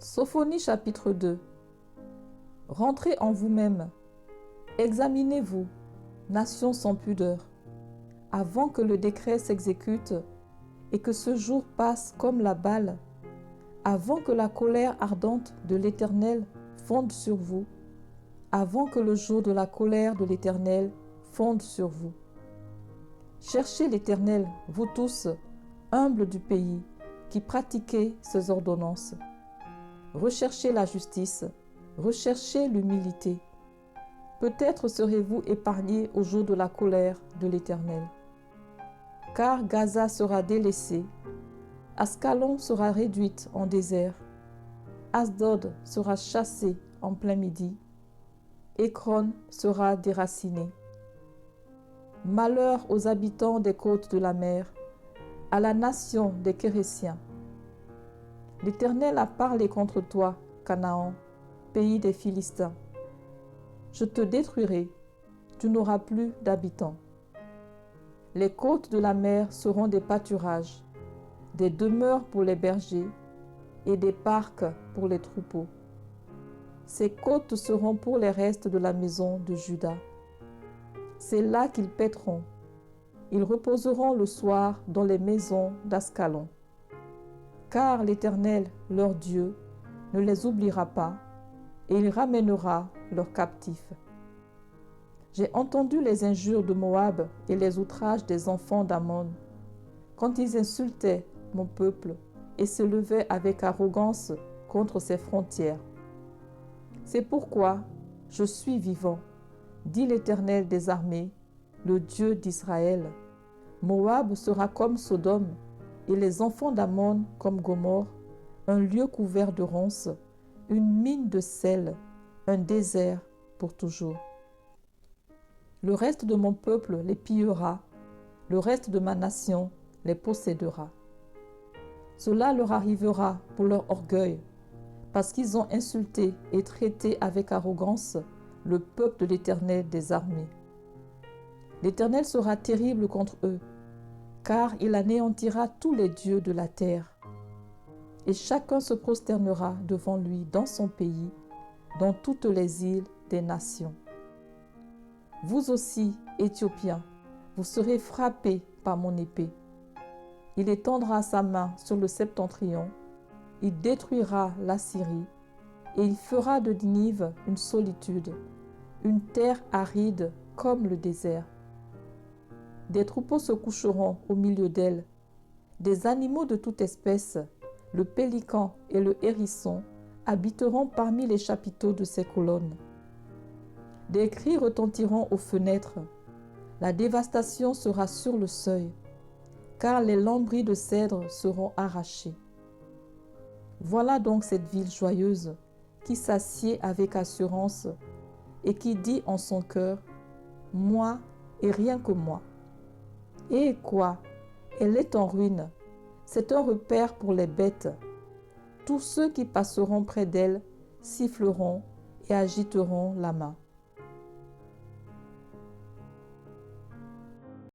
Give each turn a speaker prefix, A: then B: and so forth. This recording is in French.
A: Sophonie chapitre 2. Rentrez en vous-même, examinez-vous, nation sans pudeur, avant que le décret s'exécute et que ce jour passe comme la balle, avant que la colère ardente de l'Éternel fonde sur vous, avant que le jour de la colère de l'Éternel fonde sur vous. Cherchez l'Éternel, vous tous, humbles du pays, qui pratiquez ses ordonnances. Recherchez la justice, recherchez l'humilité. Peut-être serez-vous épargnés au jour de la colère de l'Éternel. Car Gaza sera délaissée, Ascalon sera réduite en désert, Asdod sera chassée en plein midi, Écron sera déraciné. Malheur aux habitants des côtes de la mer, à la nation des Kérésiens. L'Éternel a parlé contre toi, Canaan, pays des Philistins. Je te détruirai, tu n'auras plus d'habitants. Les côtes de la mer seront des pâturages, des demeures pour les bergers et des parcs pour les troupeaux. Ces côtes seront pour les restes de la maison de Juda. C'est là qu'ils paîtront. Ils reposeront le soir dans les maisons d'Ascalon. Car l'Éternel, leur Dieu, ne les oubliera pas, et il ramènera leurs captifs. J'ai entendu les injures de Moab et les outrages des enfants d'Ammon, quand ils insultaient mon peuple et se levaient avec arrogance contre ses frontières. C'est pourquoi je suis vivant, dit l'Éternel des armées, le Dieu d'Israël. Moab sera comme Sodome, et les enfants d'Ammon comme Gomorrhe, un lieu couvert de ronces, une mine de sel, un désert pour toujours. Le reste de mon peuple les pillera, le reste de ma nation les possédera. Cela leur arrivera pour leur orgueil, parce qu'ils ont insulté et traité avec arrogance le peuple de l'Éternel des armées. L'Éternel sera terrible contre eux, car il anéantira tous les dieux de la terre. Et chacun se prosternera devant lui dans son pays, dans toutes les îles des nations. Vous aussi, Éthiopiens, vous serez frappés par mon épée. Il étendra sa main sur le septentrion, il détruira la Syrie, et il fera de Ninive une solitude, une terre aride comme le désert. Des troupeaux se coucheront au milieu d'elle, des animaux de toute espèce, le pélican et le hérisson, habiteront parmi les chapiteaux de ses colonnes. Des cris retentiront aux fenêtres, la dévastation sera sur le seuil, car les lambris de cèdre seront arrachés. Voilà donc cette ville joyeuse qui s'assied avec assurance et qui dit en son cœur, « Moi et rien que moi ». Et quoi? Elle est en ruine. C'est un repère pour les bêtes. Tous ceux qui passeront près d'elle siffleront et agiteront la main.